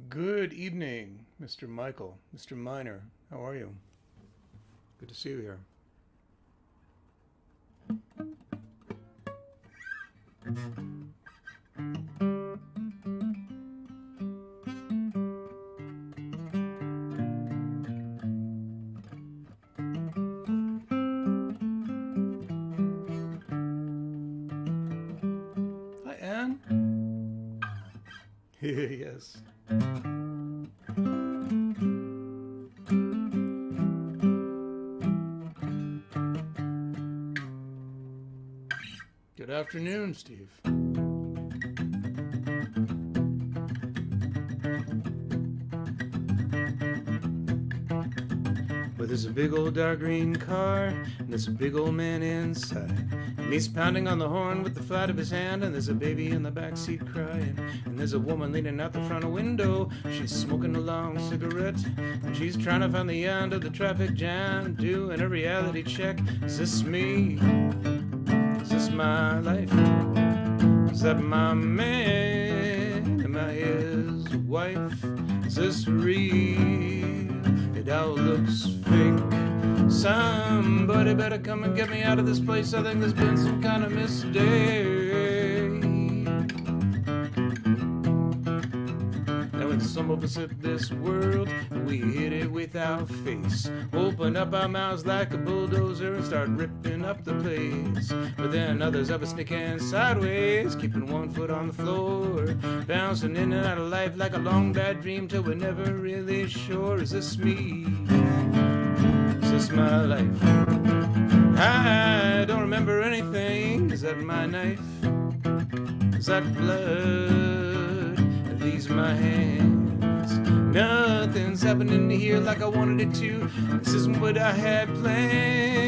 Good evening, Mr. Michael, Mr. Miner. How are you? Good to see you here. Hi, Anne. Yes. Good afternoon, Steve. Well, there's a big old dark green car, and there's a big old man inside. And he's pounding on the horn with the flat of his hand, and there's a baby in the back seat crying. And there's a woman leaning out the front window. She's smoking a long cigarette, and she's trying to find the end of the traffic jam, doing a reality check. Is this me? Is this my life? Is that my man? Am I his wife? Is this real? It all looks fake. Somebody better come and get me out of this place. I think there's been some kind of mistake. Now when some of us hit this world, we hit it with our face. Open up our mouths like a bulldozer and start ripping up the place. But then others of us sneaking sideways, keeping one foot on the floor, bouncing in and out of life like a long bad dream till we're never really sure. Is this me? Is this my life? I don't remember anything. Is that my knife? Is that blood? Are these my hands? Nothing's happening here like I wanted it to. This isn't what I had planned.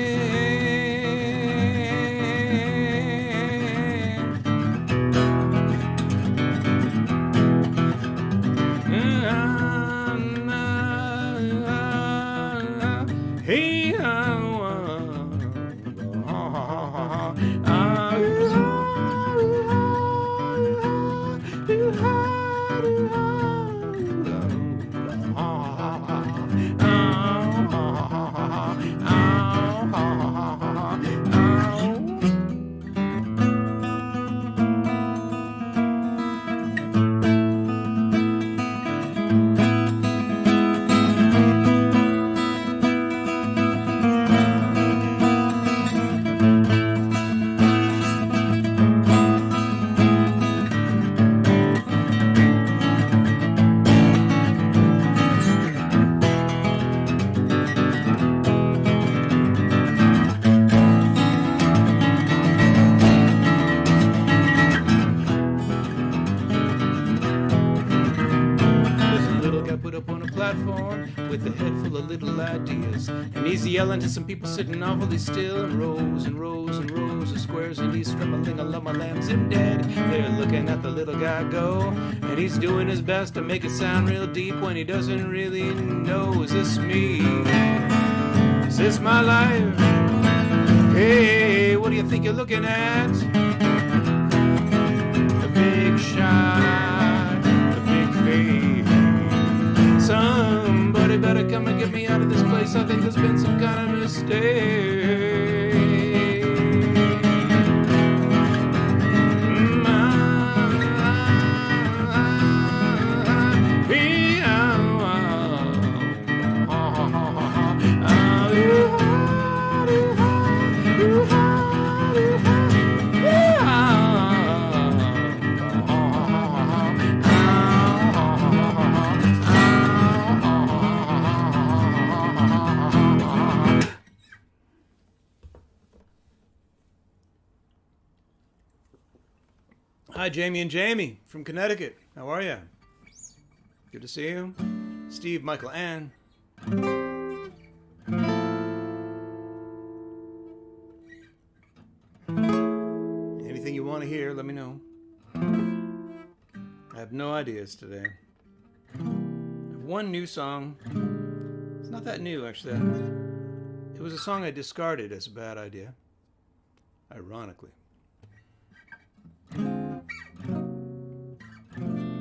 With a head full of little ideas, and he's yelling to some people sitting awfully still in rows and rows and rows of squares, and he's strumming a my lambs him dead. They're looking at the little guy go, and he's doing his best to make it sound real deep when he doesn't really know. Is this me? Is this my life? Hey, what do you think you're looking at? A big shot, a big face. Somebody better come and get me out of this place. I think there's been some kind of mistake. Hi, Jamie and Jamie from Connecticut. How are you? Good to see you. Steve, Michael, Ann. Anything you want to hear, let me know. I have no ideas today. I have one new song. It's not that new, actually. It was a song I discarded as a bad idea. Ironically.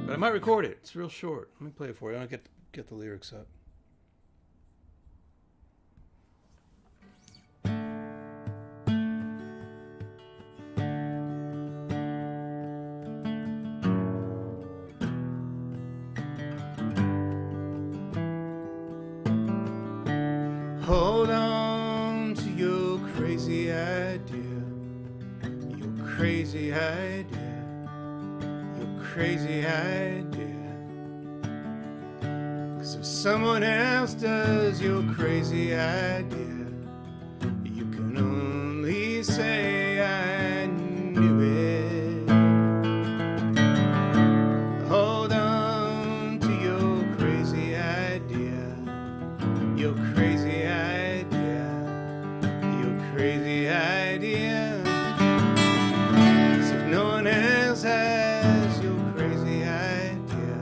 But I might record it. It's real short. Let me play it for you. I'll get the lyrics up. Hold on to your crazy idea, your crazy idea, your crazy idea. 'Cause if someone else does your crazy idea, you can only say I knew it. Hold on to your crazy idea, your crazy idea, your crazy idea. 'Cause if no one else has your crazy idea,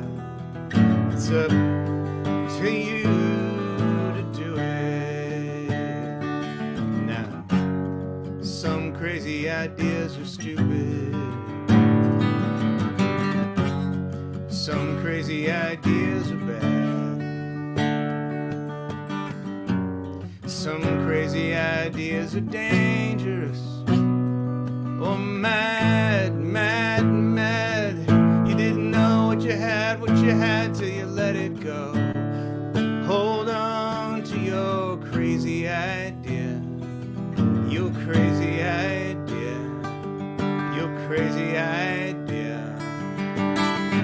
it's up to you to do it. Now, some crazy ideas are stupid. Some crazy ideas are bad. Some crazy ideas are dangerous or mad, mad, mad. You didn't know what you had till you let it go. Hold on to your crazy idea, your crazy idea, your crazy idea.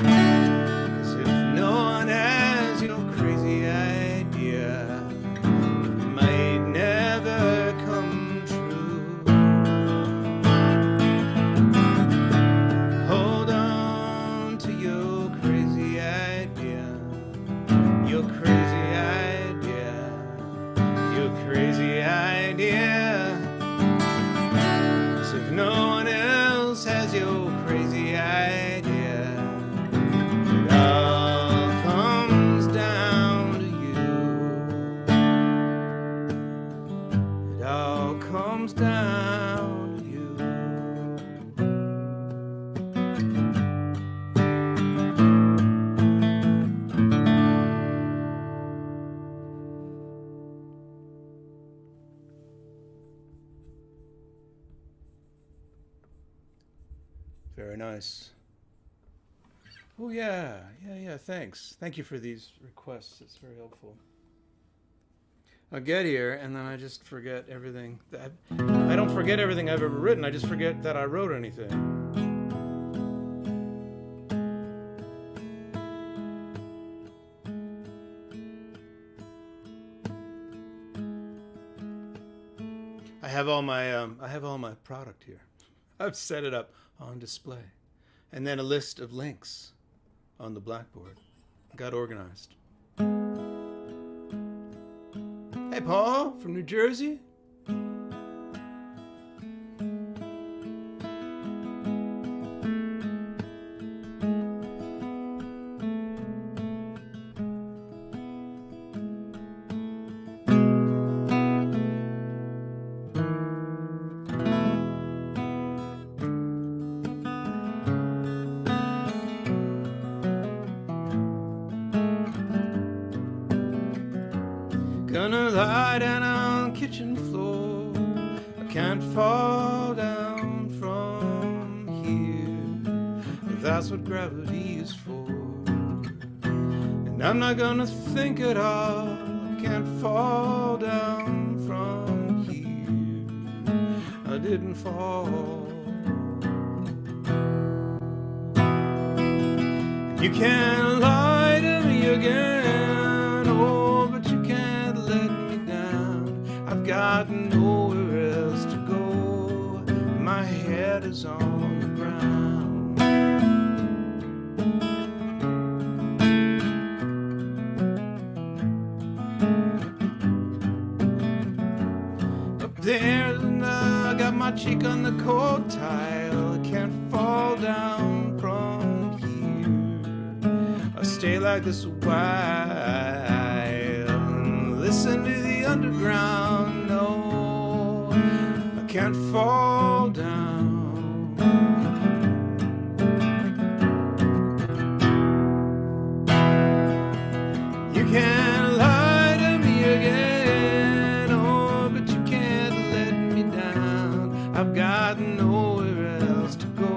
'Cause if no one has your crazy idea, it might never come true. Hold on to your crazy idea, your crazy idea, your crazy idea. 'Cause if no one else has your crazy idea, it all comes down to you. It all comes down to you. Very nice. Oh yeah, thanks. Thank you for these requests. It's very helpful. I'll get here and then I just forget everything. I don't forget everything I've ever written. I just forget that I wrote anything. I have all my product here. I've set it up on display. And then a list of links on the blackboard. Got organized. Hey, Paul from New Jersey. Gonna lie down on the kitchen floor. I can't fall down from here. That's what gravity is for. And I'm not gonna think at all. I can't fall down from here. I didn't fall. You can't lie to me again. Oh, but you can't let me down. I've got nowhere else to go. My head is on the ground. Up there, I got my cheek on the cold tile. I can't fall down from here. I stay like this a while. Listen to the underground. No, I can't fall down. nowhere else to go.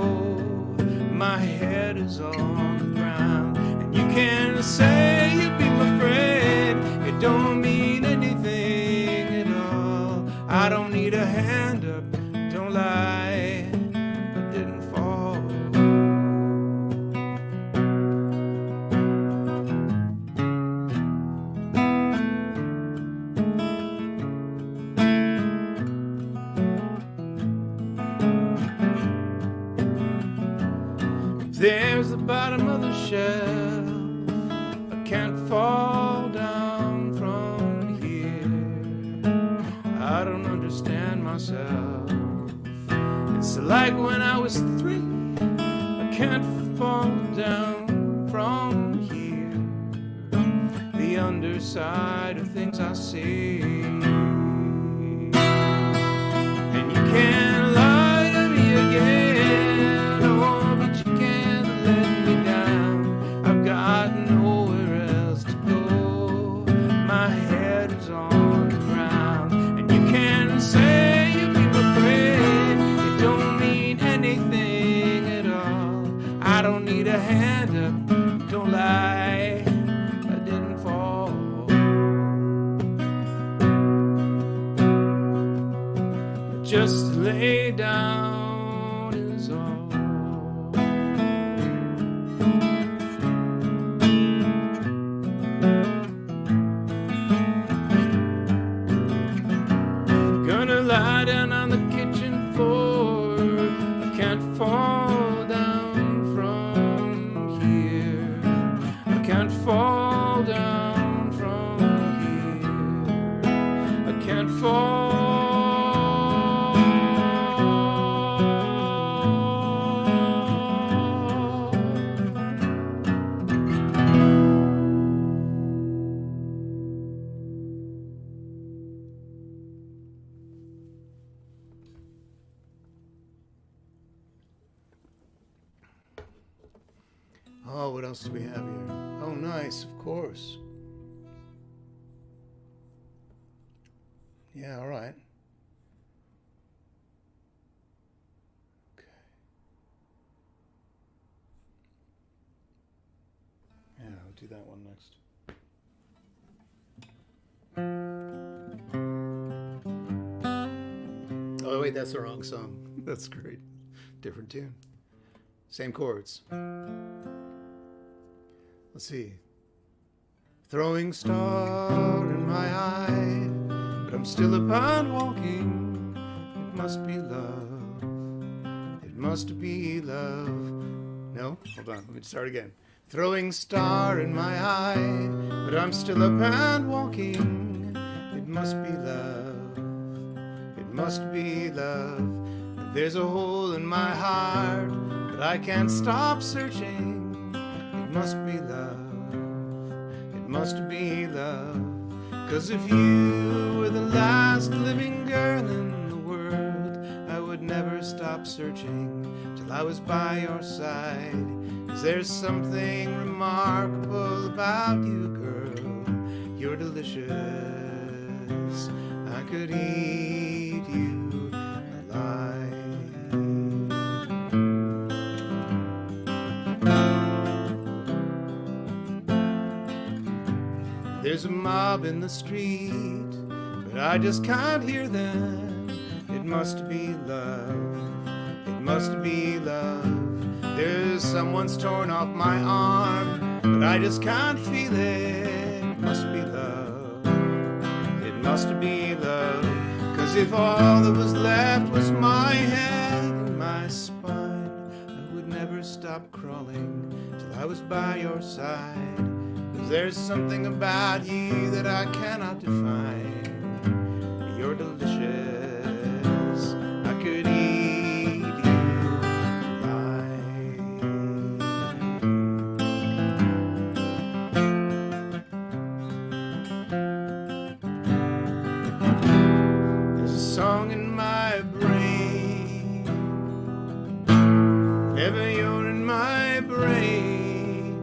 My head is on the ground, and you can say you'll be my friend. It don't mean anything at all. I don't need a hand up, don't lie, I didn't fall. There's the bottom of the shelf. I can't fall down from here. I don't understand myself. It's like when I was 3. I can't fall down from here. The underside of things I see. And you can't lie to me again. Oh, but you can't let me down. I've got nowhere else to go. My head is on the ground, and you can say you'll be my friend. It don't mean anything at all. I don't need a hand up, don't lie, I didn't fall. Just lay down is all. Gonna lie down on the kitchen floor. I can't fall down from here. I can't fall down from here. I can't fall. Oh, what else do we have here? Oh, nice, of course. Yeah, all right. Okay. Yeah, I'll do that one next. Oh, wait, that's the wrong song. That's great. Different tune. Same chords. Let's see. Throwing star in my eye, but I'm still upon walking. It must be love. It must be love. No? Hold on. Let me start again. Throwing star in my eye, but I'm still upon walking. It must be love. It must be love. There's a hole in my heart, but I can't stop searching. It must be love, it must be love. 'Cause if you were the last living girl in the world, I would never stop searching till I was by your side. 'Cause there's something remarkable about you, girl. You're delicious. I could eat you alive. There's a mob in the street, but I just can't hear them. It must be love. It must be love. There's someone's torn off my arm, but I just can't feel it. It must be love. It must be love. 'Cause if all that was left was my head and my spine, I would never stop crawling till I was by your side. 'Cause there's something about you that I cannot define. You're delicious. I could eat you alive. There's a song in my brain. Ever you're in my brain.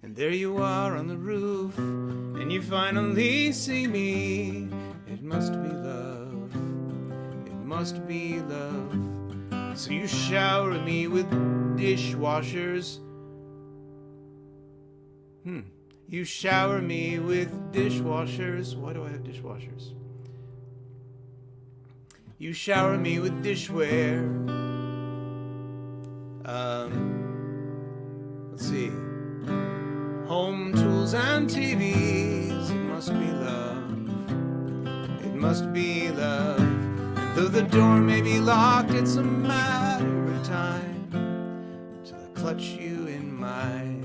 And there you are on the roof, and you finally see me. It must be love, it must be love. So you shower me with dishwashers. You shower me with dishwashers. Why do I have dishwashers? You shower me with dishware. Let's see. Home tools and TVs. It must be love. It must be love. And though the door may be locked, it's a matter of time till I clutch you in my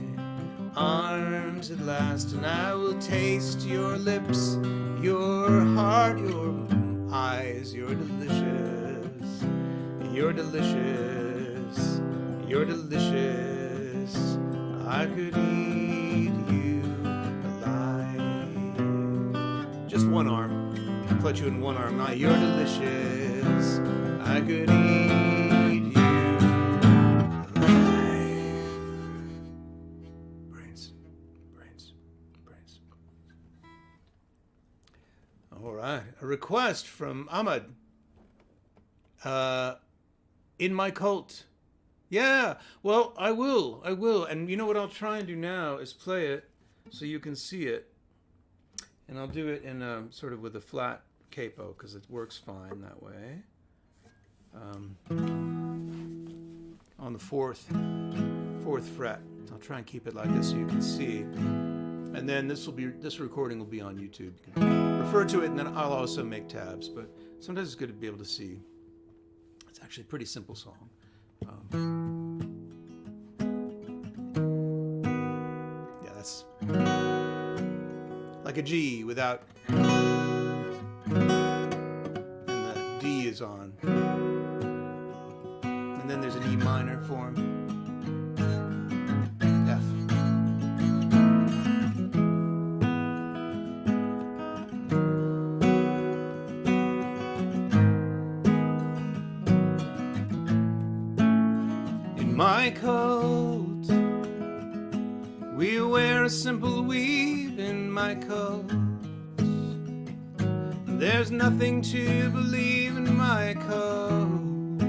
arms at last, and I will taste your lips, your heart, your eyes. You're delicious. You're delicious. You're delicious. I could eat you alive. Just one arm. Clutch you in one arm. Now you're delicious. I could eat you alive. Brains. All right. A request from Ahmad. In my cult. Yeah, well, I will. And you know what I'll try and do now is play it so you can see it. And I'll do it in sort of with a flat capo because it works fine that way. On the fourth fret. I'll try and keep it like this so you can see. And then this recording will be on YouTube. You can refer to it, and then I'll also make tabs. But sometimes it's good to be able to see. It's actually a pretty simple song. Yeah, that's like a G without, and the D is on, and then there's an E minor form, F. My coat, we wear a simple weave in my coat. There's nothing to believe in my coat.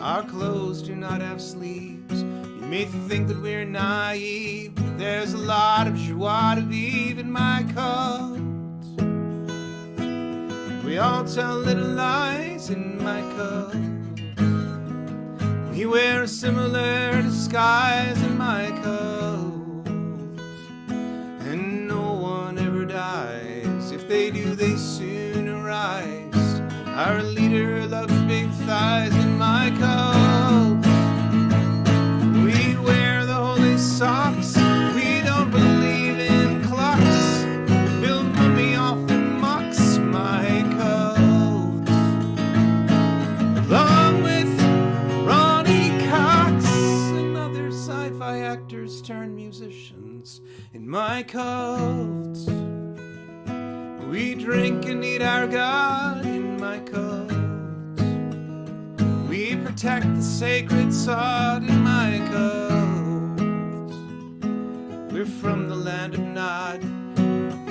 Our clothes do not have sleeves. You may think that we're naive, but there's a lot of joie de vivre in my coat. We all tell little lies in my coat. We wear a similar disguise in my coat, and no one ever dies. If they do, they soon arise. Our leader loves big thighs in my coat. We wear the holy socks. We don't believe in clocks. Bill Mummy often mocks my coat, along with sci-fi actors turn musicians in my coat. We drink and eat our God in my coat. We protect the sacred sod in my coat. We're from the land of Nod.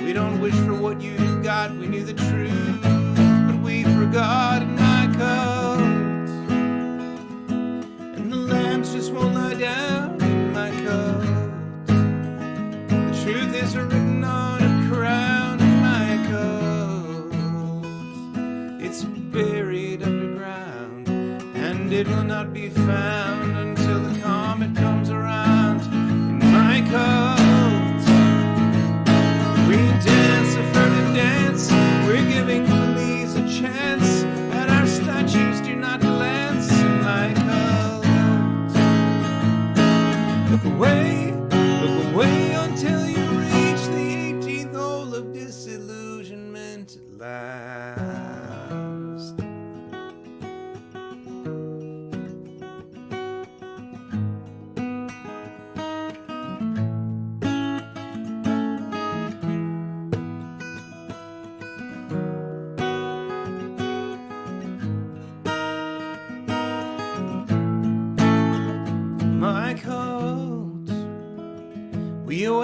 We don't wish for what you've got. We knew the truth, but we forgot in my coat. Just won't lie down in my coat. The truth is written on a crown in my coat. It's buried underground, and it will not be found until the comet comes around in my coat. We dance a furtive dance. We're giving police a chance, and our statues do not glance in my coat. Look away until you reach the 18th hole of disillusionment at last.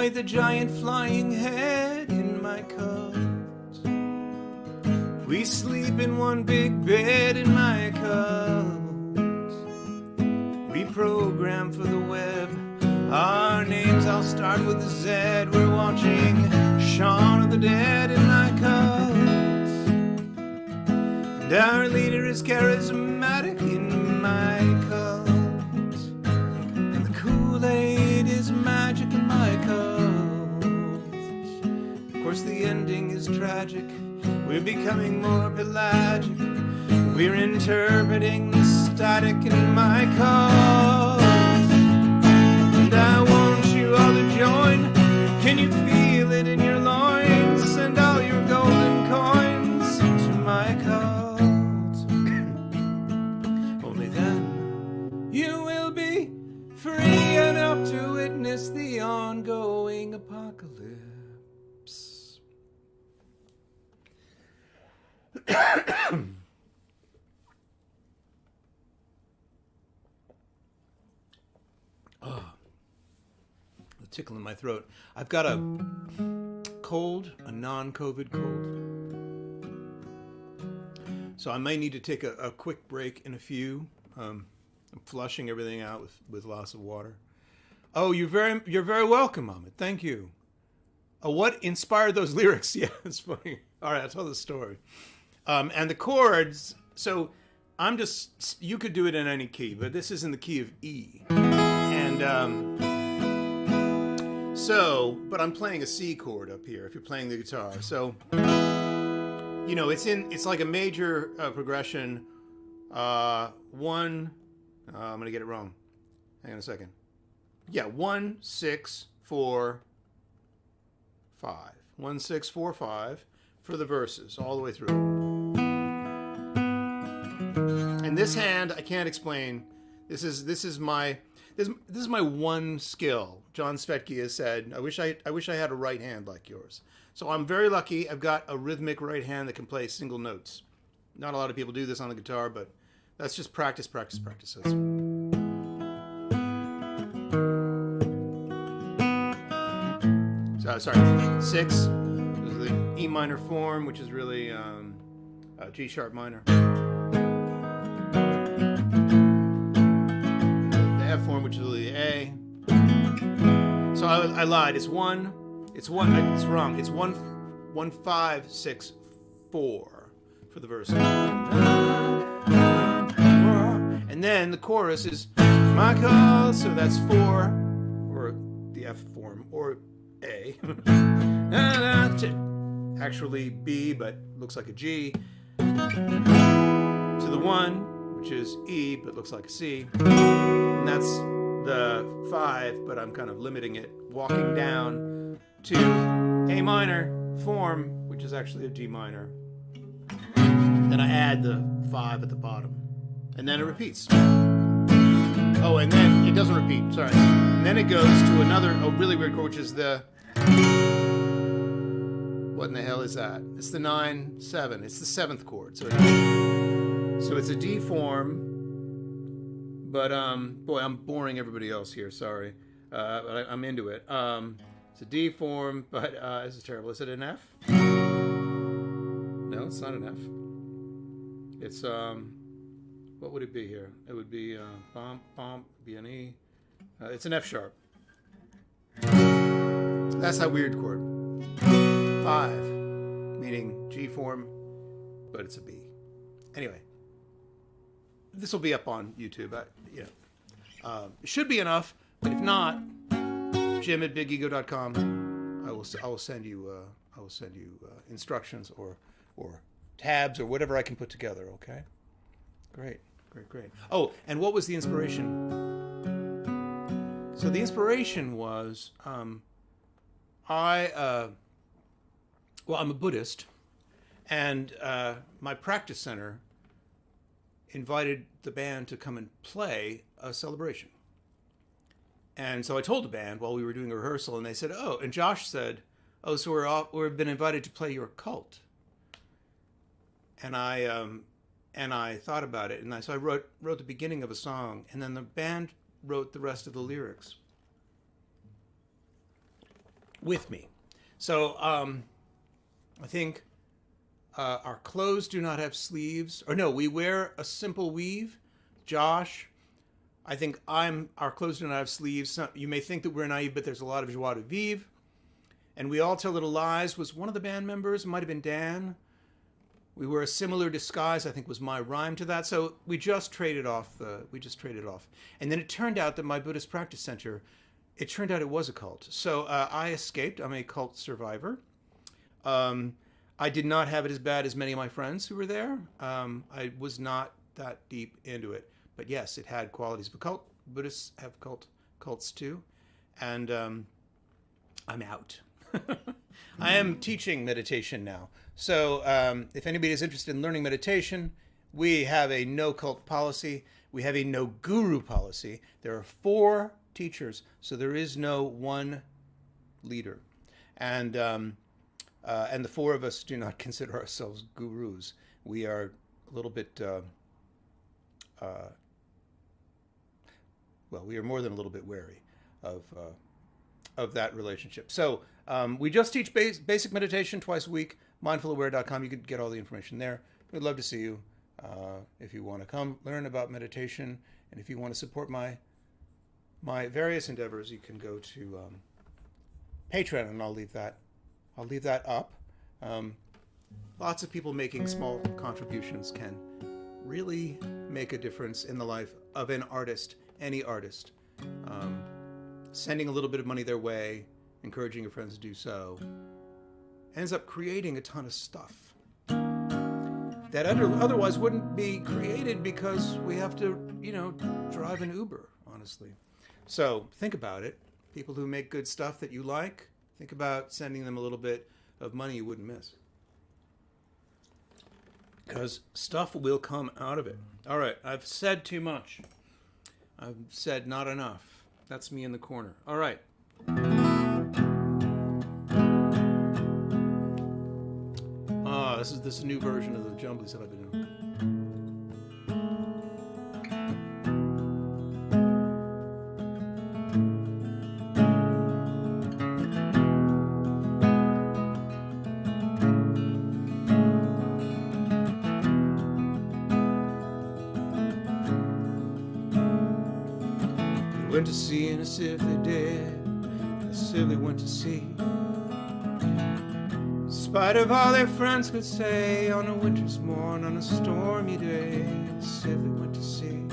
night the giant flying head in my coat. We sleep in one big bed in my coat. We program for the web. Our names all start with a Z. We're watching Shaun of the Dead in my coat. And our leader is charismatic in my coat. And the Kool-Aid is magic in my coat. Of course the ending is tragic. We're becoming more pelagic. We're interpreting the static in my coat. And I want you all to join. Can you feel it in your loins? Send all your golden coins to my coat. Only then you will be free enough to witness the ongoing apocalypse. Oh, the tickle in my throat. I've got a cold, a non-COVID cold. So I might need to take a quick break in a few. I'm flushing everything out with lots of water. Oh, you're very welcome, Ahmed. Thank you. What inspired those lyrics? Yeah, it's funny. All right, I'll tell the story. And the chords, so you could do it in any key, but this is in the key of E. And but I'm playing a C chord up here if you're playing the guitar. So, it's like a major progression. One, I'm going to get it wrong. Hang on a second. Yeah, 1, 6, 4, 5. 1, 6, 4, 5 for the verses all the way through. And this hand, I can't explain. This is my one skill. John Svetke has said, I wish I had a right hand like yours. So I'm very lucky. I've got a rhythmic right hand that can play single notes. Not a lot of people do this on the guitar, but that's just practice. So sorry, 6. This is the E minor form, which is really G sharp minor. The F form, which is really A. So I lied. It's wrong. It's 1, 5, 6, 4 for the verse. And then the chorus is my call, so that's 4, or the F form, or A. Actually B, but looks like a G. To the 1, which is E, but looks like a C. And that's the 5, but I'm kind of limiting it, walking down to A minor form, which is actually a G minor. Then I add the 5 at the bottom. And then it repeats. Oh, and then it doesn't repeat, sorry. And then it goes to a really weird chord, which is the... What in the hell is that? It's the 9, 7. It's the 7th chord. So it's a D form, but boy, I'm boring everybody else here. Sorry, but I'm into it. It's a D form, but this is terrible. Is it an F? No, it's not an F. It's what would it be here? It would be be an E. It's an F sharp. That's that weird chord. 5, meaning G form, but it's a B. Anyway, this will be up on YouTube. It should be enough, but if not, Jim@bigego.com. I will send you instructions or tabs or whatever I can put together. Okay, great. Oh, and what was the inspiration? So the inspiration was I'm a Buddhist, and my practice center invited the band to come and play a celebration. And so I told the band while we were doing a rehearsal, and they said, "Oh," and Josh said, "Oh, so we've been invited to play your cult." And I thought about it, and so I wrote the beginning of a song, and then the band wrote the rest of the lyrics. with me. So I think our clothes do not have sleeves. Or no, we wear a simple weave. Josh, I think our clothes do not have sleeves. So you may think that we're naive, but there's a lot of joie de vivre. And we all tell little lies was one of the band members. It might have been Dan. We wear a similar disguise, I think was my rhyme to that. So we just traded off. And then it turned out that my Buddhist practice center, it turned out it was a cult. So I escaped. I'm a cult survivor. I did not have it as bad as many of my friends who were there. I was not that deep into it. But yes, it had qualities of a cult. Buddhists have cults too. And I'm out. I am teaching meditation now. So if anybody is interested in learning meditation, we have a no cult policy. We have a no guru policy. There are 4 teachers, so there is no one leader. And the 4 of us do not consider ourselves gurus. We are a little bit, we are more than a little bit wary of that relationship. So we just teach basic meditation twice a week, mindfulaware.com. You can get all the information there. We'd love to see you if you want to come learn about meditation. And if you want to support my various endeavors, you can go to Patreon, and I'll leave that up. Lots of people making small contributions can really make a difference in the life of an artist, any artist. Sending a little bit of money their way, encouraging your friends to do so, ends up creating a ton of stuff that otherwise wouldn't be created because we have to, drive an Uber, honestly. So think about it. People who make good stuff that you like, think about sending them a little bit of money you wouldn't miss. Because stuff will come out of it. All right, I've said too much. I've said not enough. That's me in the corner. All right. This is a new version of the jumblies that I've been doing. Went to sea in a sieve they did, a sieve they went to sea. In spite of all their friends could say, on a winter's morn, on a stormy day, a sieve they went to sea,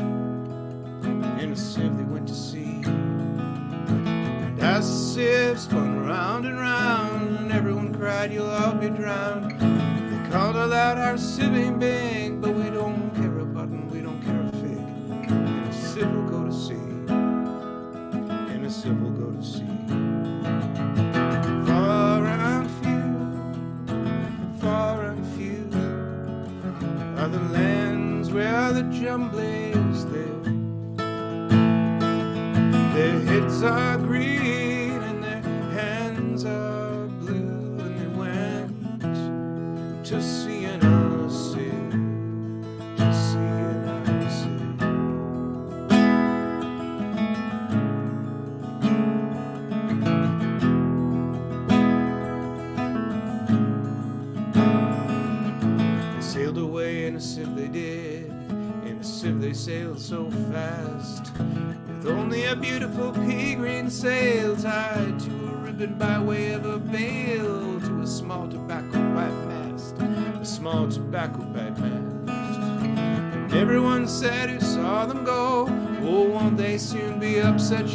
in a sieve they went to sea. And as the sieve spun round and round, and everyone cried, you'll all be drowned, they called all out, our sieve ain't big, but we don't care a button, we don't care a fig, and a sieve will go to sea. A sieve will go to sea. Far and few are the lands where the jumblies live. Their heads are green and their hands are blue, and they went to sea in a sieve, to sea in a sieve. Sailed away in a sieve they did, in a sieve they sailed so fast, with only a beautiful pea green sail tied to a ribbon by way of a veil, to a small tobacco pipe mast, a small tobacco pipe mast. And everyone said who saw them go, oh, won't they soon be upset,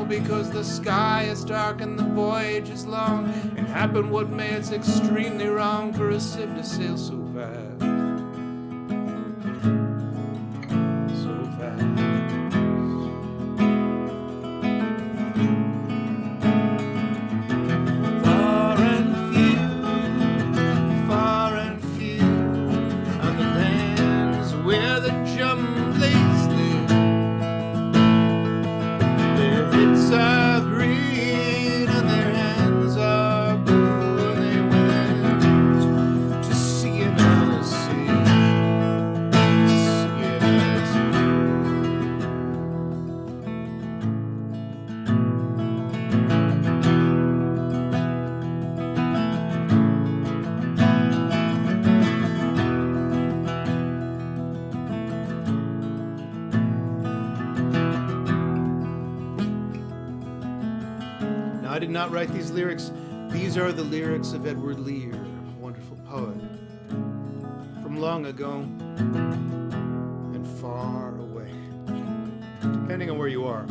because the sky is dark and the voyage is long, and happen what may, it's extremely wrong for a sieve to sail so fast. See you. I did not write these lyrics. These are the lyrics of Edward Lear, a wonderful poet from long ago and far away, depending on where you are.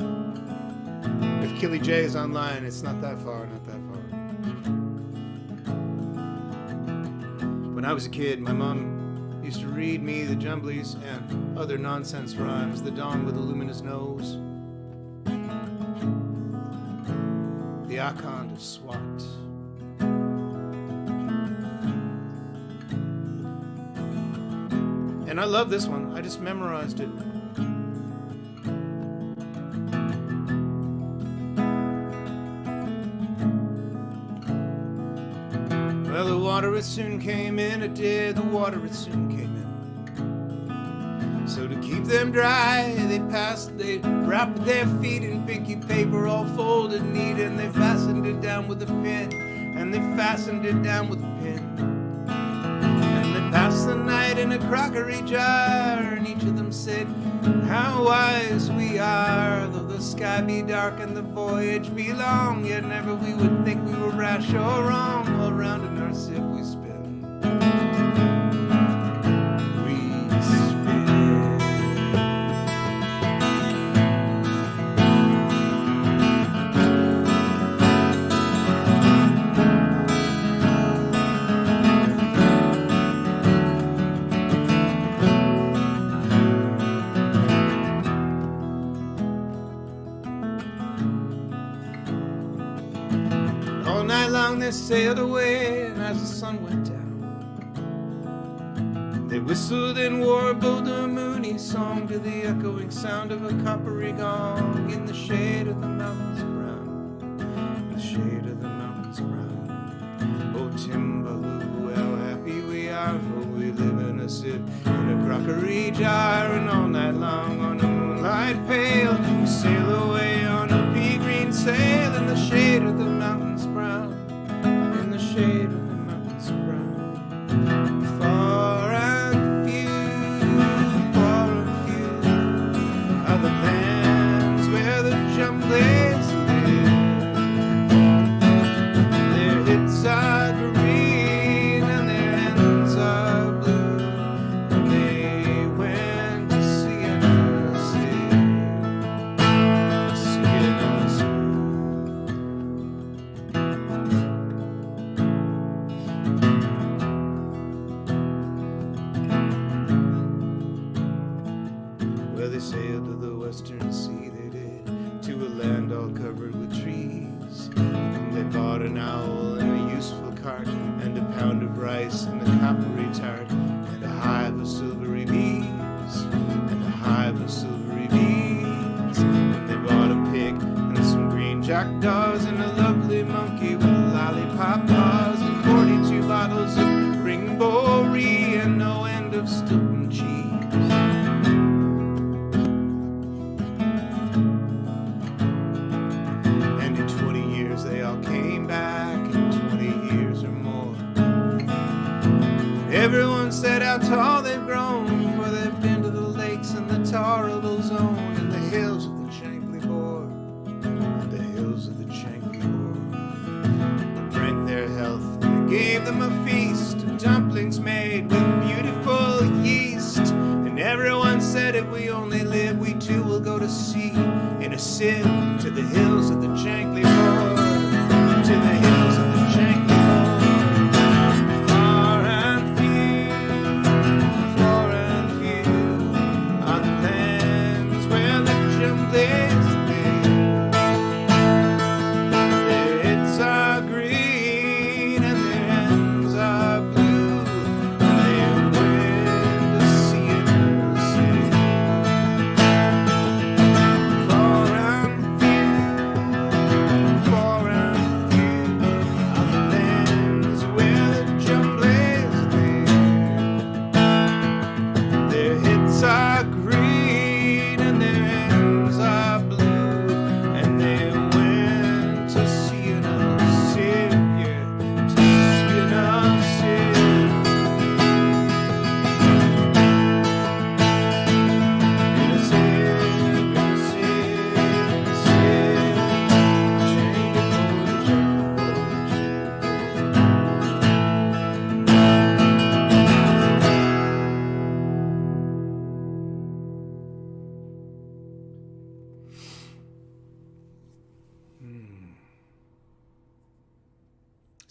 If Killy J is online, it's not that far, not that far. When I was a kid, my mom used to read me the Jumblies and other nonsense rhymes, the dawn with a luminous nose, the Akond of SWAT. And I love this one. I just memorized it. Well, the water it soon came in, it did, the water it soon came in. So to keep them dry, they wrapped their feet in pinky paper, all folded neat, and they fastened it down with a pin, and they fastened it down with a pin. And they passed the night in a crockery jar, and each of them said, how wise we are, though the sky be dark and the voyage be long, yet never we would think we were rash or wrong, all round in our ship we spin. All night long they sailed away, and as the sun went down, they whistled and warbled a moony song to the echoing sound of a coppery gong in the shade of the mountains brown, in the shade of the mountains brown. Oh Timbaloo, how happy we are, for we live in a sip in a crockery jar, and all night long on a moonlight pale we sail away on a pea green sail in the shade of the mountains brown, in the shade of the mountains brown. Far and few are the lands where the Jumblies live. Their hits are green and their ends are blue, and they went to sea in a sea, sea in a sea. Well, they sailed to the western sea, they did, to a land all covered with trees. And they bought an owl and a useful cart, and a pound of rice and a coppery tart, and a hive of silvery bees, and a hive of silvery bees. And they bought a pig and some green jackdaws, and a lovely monkey with lollipop paws, and 42 bottles of ringbory, and no end of Stilton cheese. And in 20 years they all came back, in 20 years or more. Everyone said how tall they've grown, for they've been to the lakes and the torrible zone, and the hills of the Chankly Bore, and the hills of the Chankly Bore. They drank their health, and they gave them a feast of dumplings made with beautiful yeast. And everyone said if we only live, we too will go to sea in a sieve to the hills of the Chankly Bore, to the hills of the Chankly Bore. Far and few are the lands where the Jumblies live. Their heads are green and their ends are blue, and they went to sea in a sea. Far and few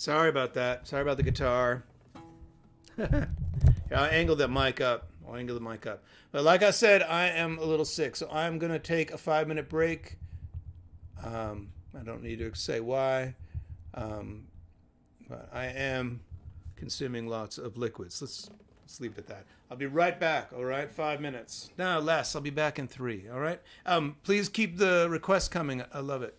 Sorry about that. Sorry about the guitar. Yeah, I angled that mic up. I'll angle the mic up. But like I said, I am a little sick, so I'm going to take a 5-minute break. I don't need to say why. But I am consuming lots of liquids. Let's leave it at that. I'll be right back, all right? 5 minutes. No, less. I'll be back in 3, all right? Please keep the requests coming. I love it.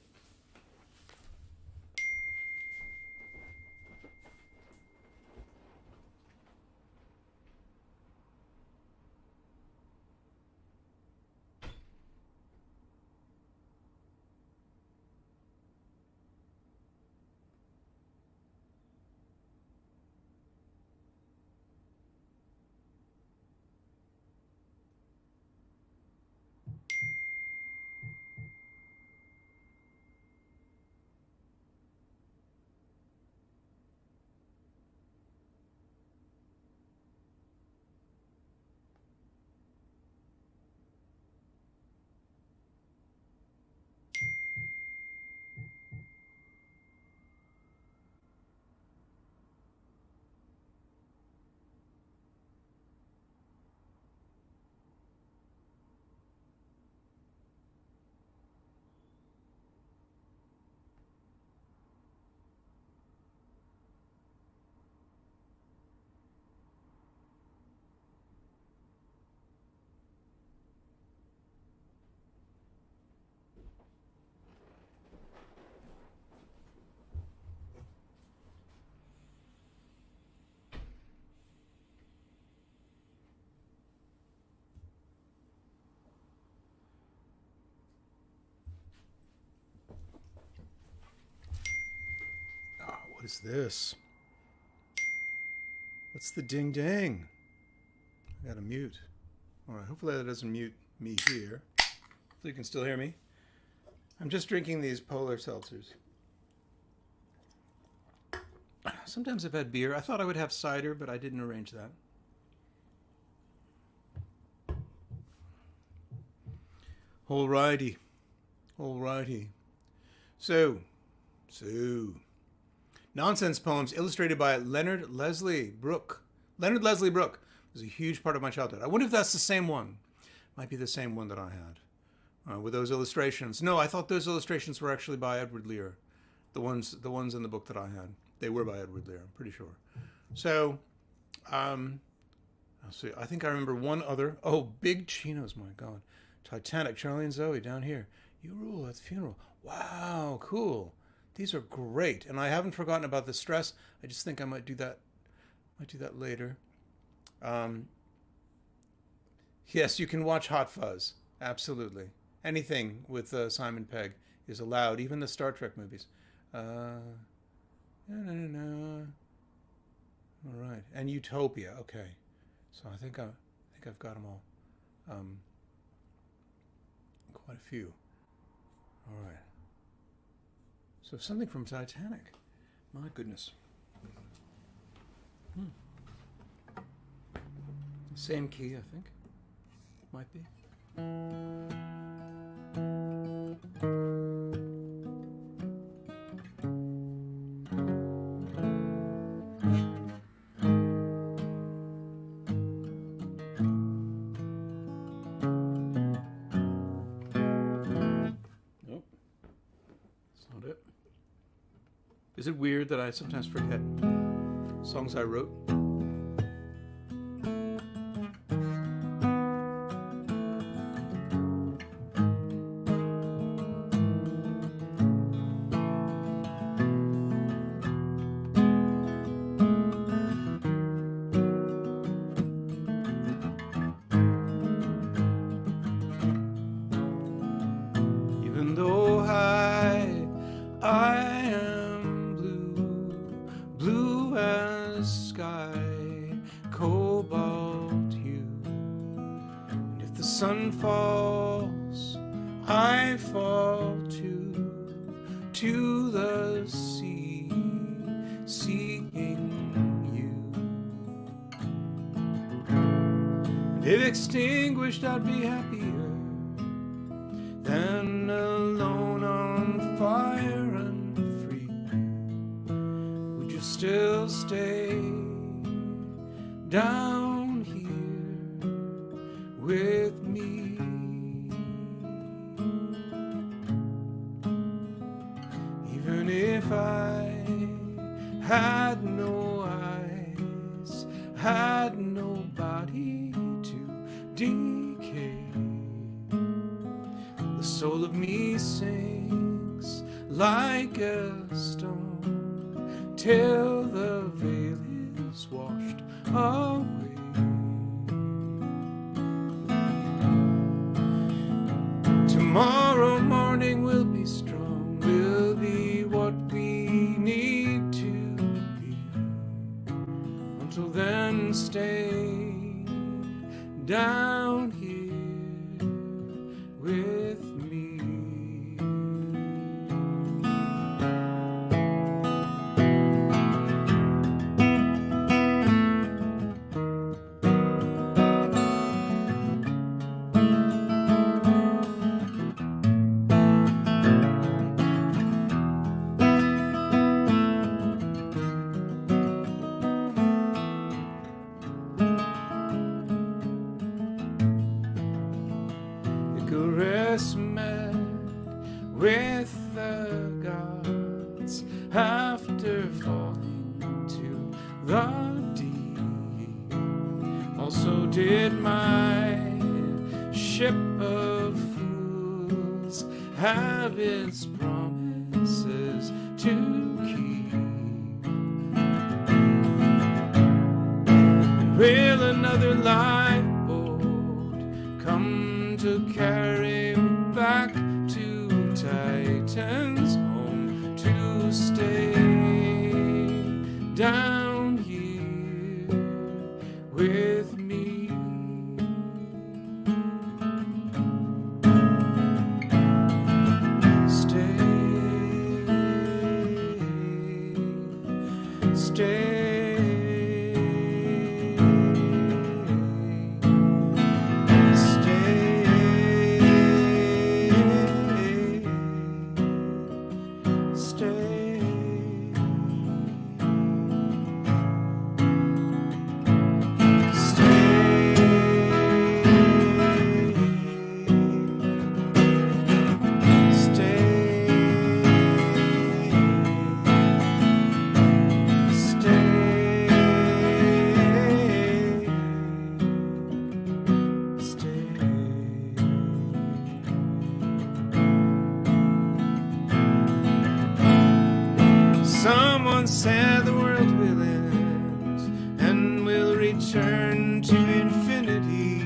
What is this? What's the ding dang? I gotta mute. All right, hopefully that doesn't mute me here. Hopefully you can still hear me. I'm just drinking these polar seltzers. Sometimes I've had beer. I thought I would have cider, but I didn't arrange that. Alrighty. Alrighty. So. Nonsense poems illustrated by Leonard Leslie Brooke. Leonard Leslie Brooke was a huge part of my childhood. I wonder if that's the same one. Might be the same one that I had with those illustrations. No, I thought those illustrations were actually by Edward Lear. The ones in the book that I had. They were by Edward Lear, I'm pretty sure. So, I'll see. I think I remember one other. Oh, Big Chinos, my God. Titanic, Charlie and Zoe down here. You Rule at the Funeral. Wow, cool. These are great, and I haven't forgotten about the stress. I just think I might do that. Later. Yes, you can watch Hot Fuzz. Absolutely, anything with Simon Pegg is allowed, even the Star Trek movies. All right, and Utopia. Okay, so I think I've got them all. Quite a few. All right. So something from Titanic. My goodness. Same key, I think. Might be. Is it weird that I sometimes forget songs I wrote? Even though I am blue as sky, cobalt hue. And if the sun falls, I fall to the sea, seeking you. And if extinguished, I'd be happier than alone on fire and free. Would you stay down here with me? Even if I had no eyes, had nobody to decay, the soul of me sings like a stone till the veil is washed away. Tomorrow morning will be strong, will be what we need to be. Until then, stay down here with me. Icarus met with the gods after falling to the deep. Also did my ship of fools have its promises to keep. And will another lifeboat come to carry me back to Titan's home, to stay down here with me? Stay, stay. Someone said the world will end and we'll return to infinity.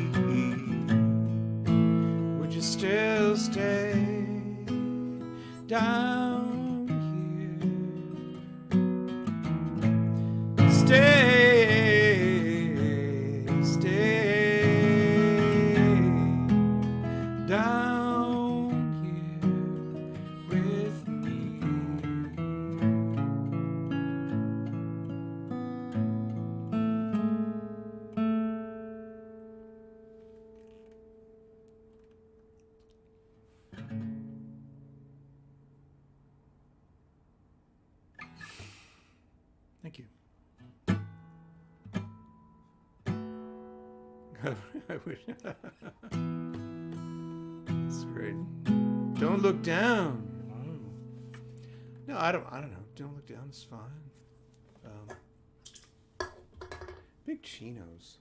Would you still stay down here? Stay, stay down here with me. Thank you. I wish. That's great. Don't look down. No, I don't know. Don't look down. It's fine. Big chinos.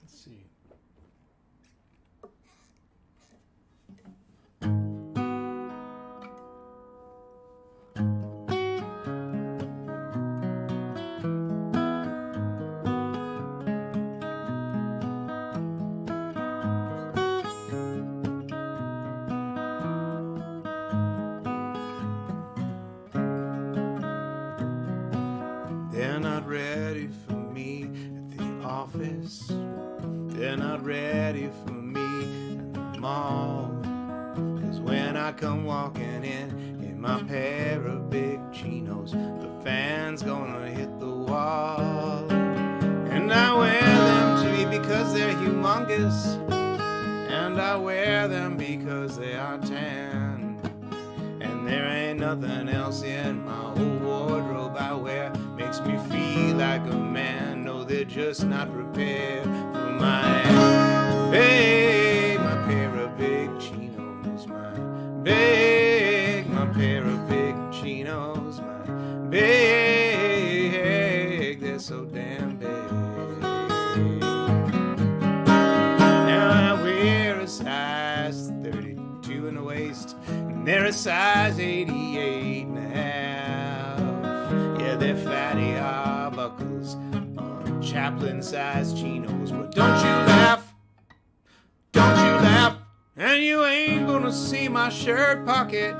Let's see. They're not ready for me at the office. They're not ready for me at the mall. 'Cause when I come walking in my pair of big chinos, the fan's gonna hit the wall. And I wear them to me because they're humongous, and I wear them because they are tan. There ain't nothing else in my whole wardrobe I wear makes me feel like a man. No, they're just not prepared for my pair of big chinos, my pair of big chinos, my big, they're so damn big. Now I wear a size 32 in the waist, and they're a size 88 and a half. Yeah, they're fatty arbuckles on Chaplin-sized chinos. But don't you laugh, and you ain't gonna see my shirt pocket,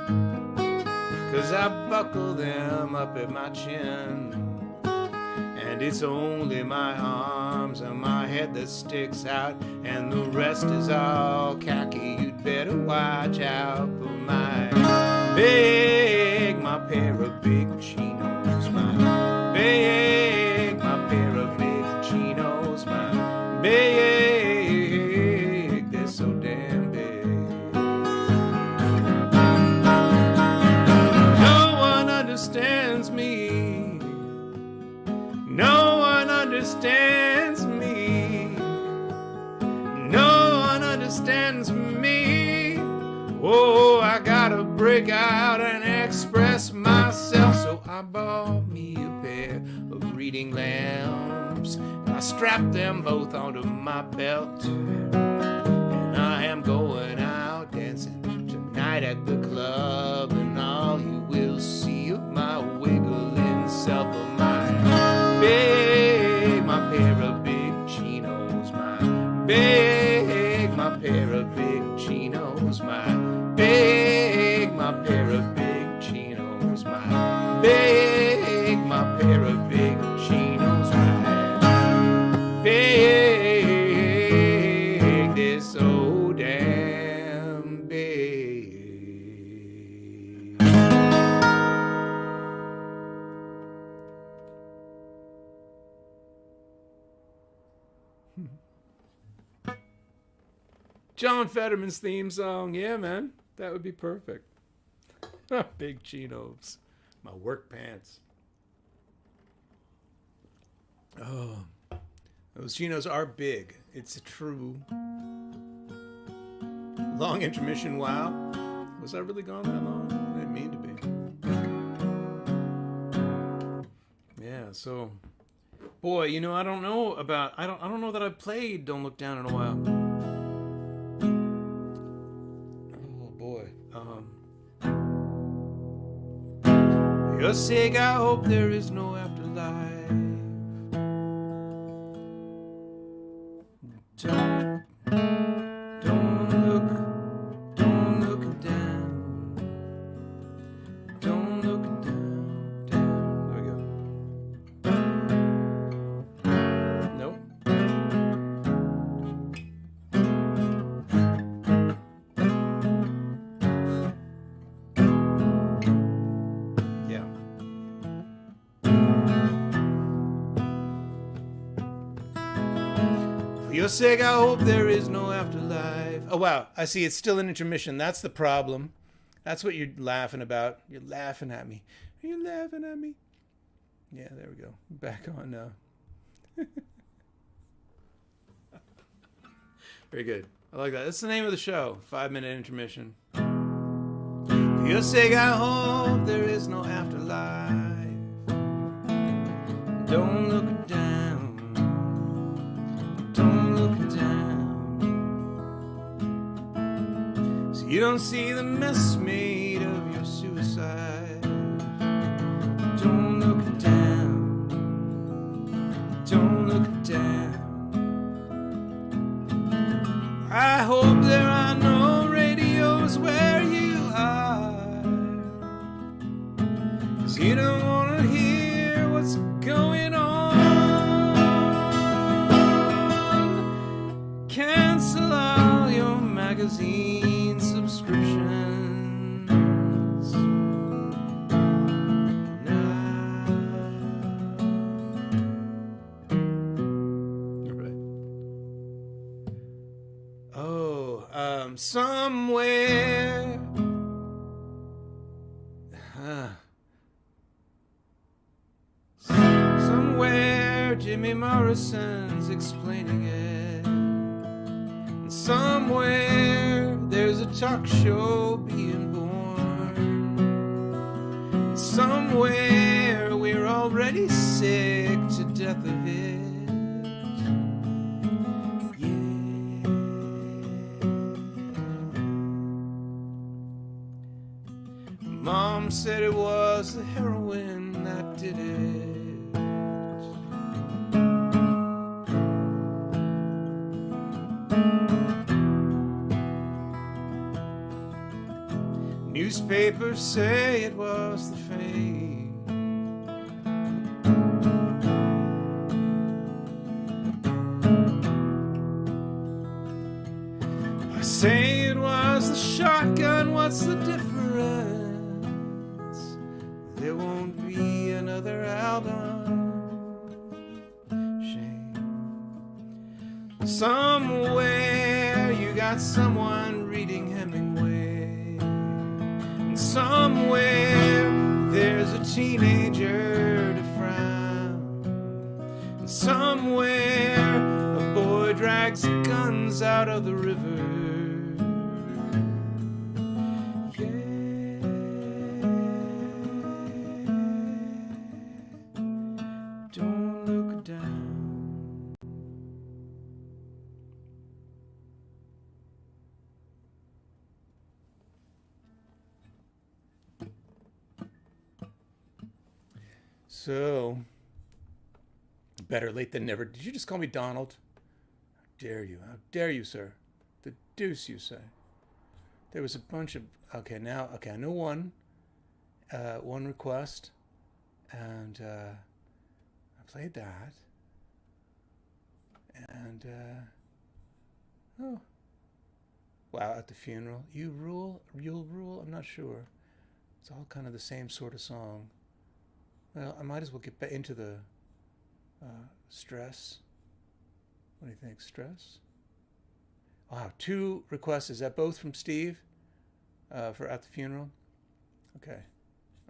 'cause I buckle them up at my chin. And it's only my arms and my head that sticks out, and the rest is all khaki. You'd better watch out for my pair of big chinos, my pair of big chinos, my big, they're so damn big. No one understands me. No one understands me. No one understands me. Oh, I gotta break out and express myself. So I bought me a pair of reading lamps. I strapped them both onto my belt. And I am going out dancing tonight at the club. And all you will see of my wiggling self of my pair of big chinos, my pair of big chinos, my pair of big chinos, my pair of big chinos, my big, they're so damn big. John Fetterman's theme song. Yeah, man. That would be perfect. Big chinos. My work pants. Oh. Those chinos are big. It's true. Long intermission. Wow. Was I really gone that long? I didn't mean to be. Yeah, so... Boy, you know, I don't know that I've played Don't Look Down in a while. For your sake, I hope there is no afterlife. Don't look down. Don't look down. There we go. Nope. For your sake, I hope there is no afterlife. Oh, wow. I see. It's still an intermission. That's the problem. That's what you're laughing about. You're laughing at me. Are you laughing at me? Yeah, there we go. Back on now. Very good. I like that. That's the name of the show. 5-minute intermission. For your sake, I hope there is no afterlife. Don't look down. Don't look down. So you don't see the mess made of your suicide. Don't look down. Don't look down. I hope there are no radios where you are, 'cause you don't want to hear what's going on. Cancel all your magazine subscriptions now. All right. Oh, somewhere Morrison's explaining it. And somewhere there's a talk show being born. And somewhere we're already sick to death of it. Mom said it was the heroin that did it. Newspapers say it was the fame. I say it was the shotgun, what's the difference? There won't be another album. Shame. Somewhere you got someone reading Hemingway. And somewhere there's a teenager to frown. And somewhere a boy drags guns out of the river. So, better late than never. Did you just call me Donald? How dare you? How dare you, sir? The deuce you say. There was a bunch of... Okay, I know one request, and I played that. And, oh. Wow, at the funeral. You'll rule? I'm not sure. It's all kind of the same sort of song. Well, I might as well get back into the stress. What do you think? Stress? Wow, 2 requests. Is that both from Steve for At the Funeral? Okay.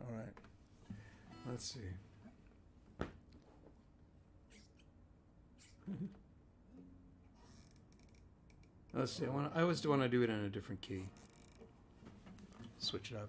All right. Let's see. Let's see. I always want to do it in a different key. Switch it up.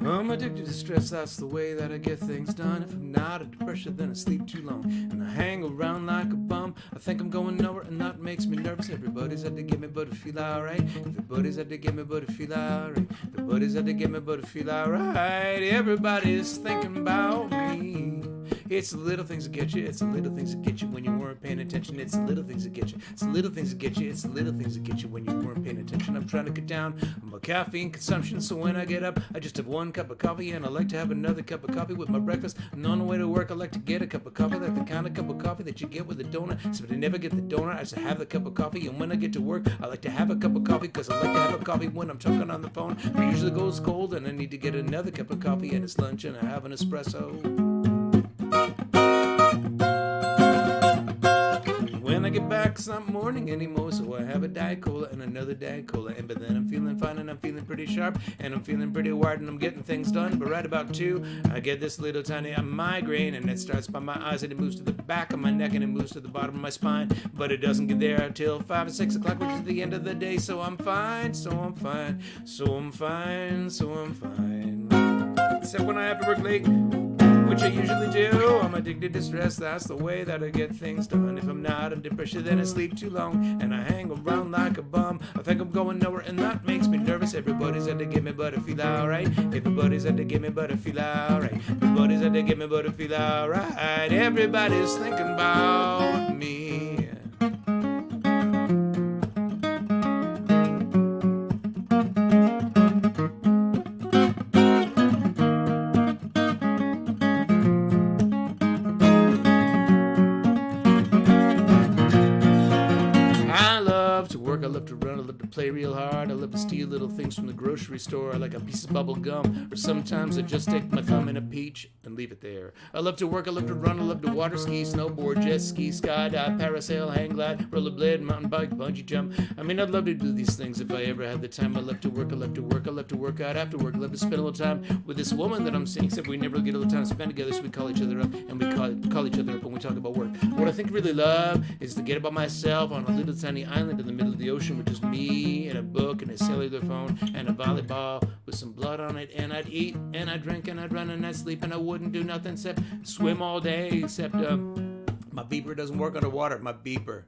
I'm addicted to stress, that's the way that I get things done. If I'm not under pressure, then I sleep too long. And I hang around like a bum. I think I'm going nowhere, and that makes me nervous. Everybody's out to get me, but I feel alright. Everybody's out to get me, but I feel alright. Everybody's out to get me, but I feel alright. Everybody's thinking about me. It's the little things that get you. It's the little things that get you when you weren't paying attention. It's the little things that get you. It's the little things that get you. It's the little things that get you when you weren't paying attention. I'm trying to cut down on my caffeine consumption, so when I get up, I just have 1 cup of coffee, and I like to have another cup of coffee with my breakfast. And on the way to work, I like to get a cup of coffee, like the kind of cup of coffee that you get with a donut. So if I never get the donut, I just have the cup of coffee. And when I get to work, I like to have a cup of coffee, because I like to have a coffee when I'm talking on the phone. It usually goes cold, and I need to get another cup of coffee, and it's lunch, and I have an espresso. When I get back, it's not morning anymore, so I have a Diet Cola and another Diet Cola. And but then I'm feeling fine, and I'm feeling pretty sharp, and I'm feeling pretty wired, and I'm getting things done. But right about 2, I get this little tiny migraine, and it starts by my eyes, and it moves to the back of my neck, and it moves to the bottom of my spine. But it doesn't get there until 5 or 6 o'clock, which is the end of the day. So I'm fine, so I'm fine, so I'm fine, so I'm fine. Except when I have to work late, which I usually do. I'm addicted to stress, that's the way that I get things done. If I'm not under pressure, then I sleep too long, and I hang around like a bum. I think I'm going nowhere, and that makes me nervous. Everybody's out to get me, but I feel alright. Everybody's out to get me, but I feel alright. Everybody's out to get me, but I feel alright. Everybody's thinking about me. I love to work, I love to run, I love to play real hard. I love to steal little things from the grocery store, like a piece of bubble gum, or sometimes I just stick my thumb in a peach and leave it there. I love to work, I love to run, I love to water ski, snowboard, jet ski, skydive, parasail, hang glide, rollerblade, mountain bike, bungee jump. I mean, I'd love to do these things if I ever had the time. I love to work, I love to work, I love to work out after work. I love to spend a little time with this woman that I'm seeing, except we never get a little time to spend together, so we call each other up, and we call each other up when we talk about work. What I think I really love is to get by myself on a little tiny island in the middle of the ocean with just me and a book and a cellular phone and a volleyball with some blood on it, and I'd eat and I'd drink and I'd run and I'd sleep and I wouldn't do nothing except swim all day, except my beeper doesn't work underwater. My beeper.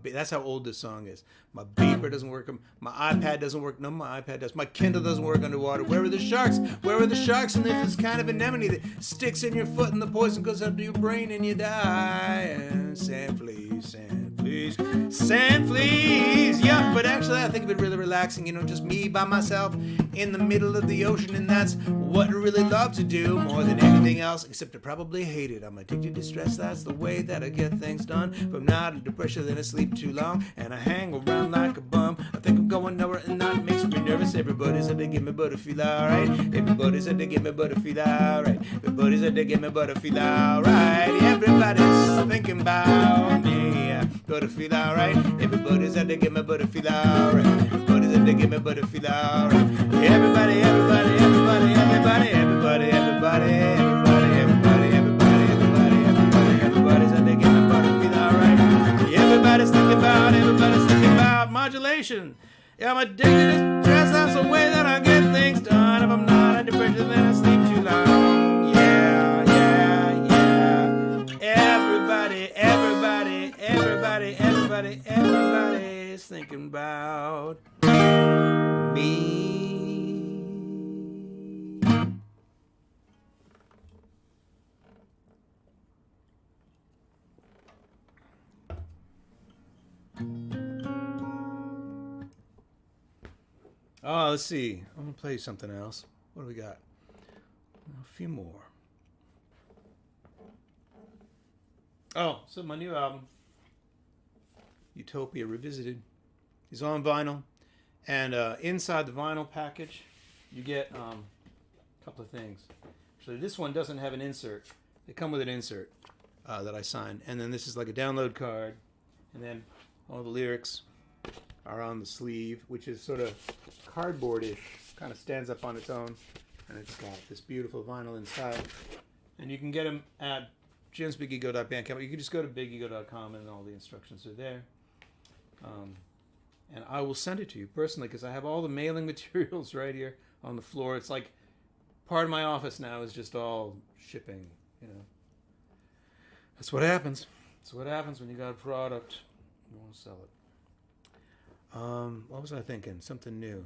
That's how old this song is. My beeper doesn't work. My iPad doesn't work. No, my iPad does. My Kindle doesn't work underwater. Where are the sharks? Where are the sharks? And there's this kind of anemone that sticks in your foot and the poison goes up to your brain and you die. And sand fleas, sand fleas, sand fleas. Yeah, but actually I think of it really relaxing. You know, just me by myself in the middle of the ocean, and that's what I really love to do more than anything else, except I probably hate it. I'm addicted to stress. That's the way that I get things done. If I'm not under pressure, then I sleep too long and I hang around like a bum. I think I'm going nowhere and that makes me nervous. Everybody said they give me but I feel alright. Everybody said they give me but I feel alright. Everybody said they give me but I feel alright. Everybody's thinking about me, but I feel alright. Everybody said they give me but I feel alright. Everybody said they give me but I feel alright. Everybody, everybody, everybody, everybody, everybody, everybody, everybody, everybody, everybody, everybody, everybody, everybody said they give me but I feel alright. Everybody's thinking about modulation. Yeah, I'm addicted to stress. That's the way that I get things done. If I'm not under pressure, then I sleep too long. Yeah, yeah, yeah. Everybody, everybody, everybody, everybody, everybody is thinking about me. Oh, let's see. I'm going to play you something else. What do we got? A few more. Oh, so my new album, Utopia Revisited, is on vinyl. And inside the vinyl package, you get a couple of things. Actually, this one doesn't have an insert. They come with an insert that I signed. And then this is like a download card. And then all the lyrics are on the sleeve, which is sort of cardboardish, kind of stands up on its own, and it's got this beautiful vinyl inside. And you can get them at jimsbigego.bandcamp. You can just go to bigego.com and all the instructions are there. And I will send it to you personally because I have all the mailing materials right here on the floor. It's like part of my office now is just all shipping, you know. That's what happens. That's what happens when you got a product. You want to sell it. What was I thinking? Something new.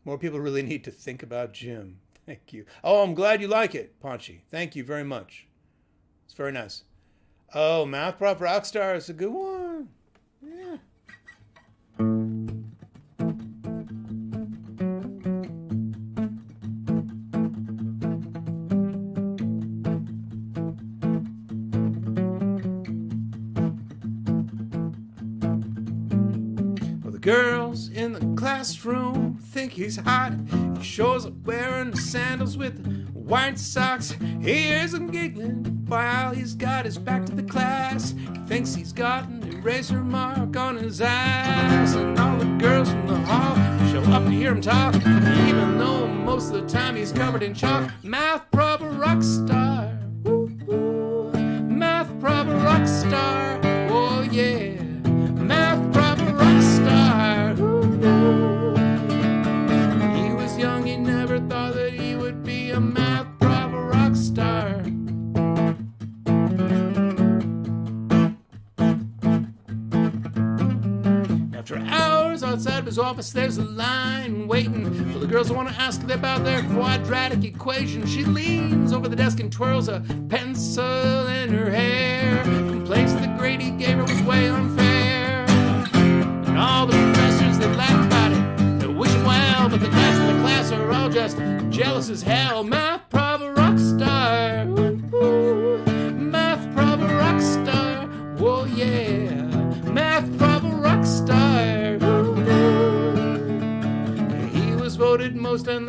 More people really need to think about Jim. Thank you. Oh, I'm glad you like it, Paunchy. Thank you very much. It's very nice. Oh, Mouth Prop Rockstar is a good one. Yeah. Girls in the classroom think he's hot. He shows up wearing sandals with white socks. He hears them giggling while he's got his back to the class. He thinks he's got an eraser mark on his ass. And all the girls from the hall show up to hear him talk, even though most of the time he's covered in chalk. Math proper rock star. Woo-hoo. Math proper rock star. Oh yeah. Math proper rock star. He was young, he never thought that he would be a math proper rock star. After hours outside of his office, there's a line waiting for the girls who want to ask about their quadratic equation. She leans over the desk and twirls a pencil in her hair, complains that the grade he gave her was way unfair. And all the professors that laugh about it, they wish him well, but the guys in the class are all just jealous as hell. Math proper rock star. Ooh, math proper rock star. Whoa yeah. Math proper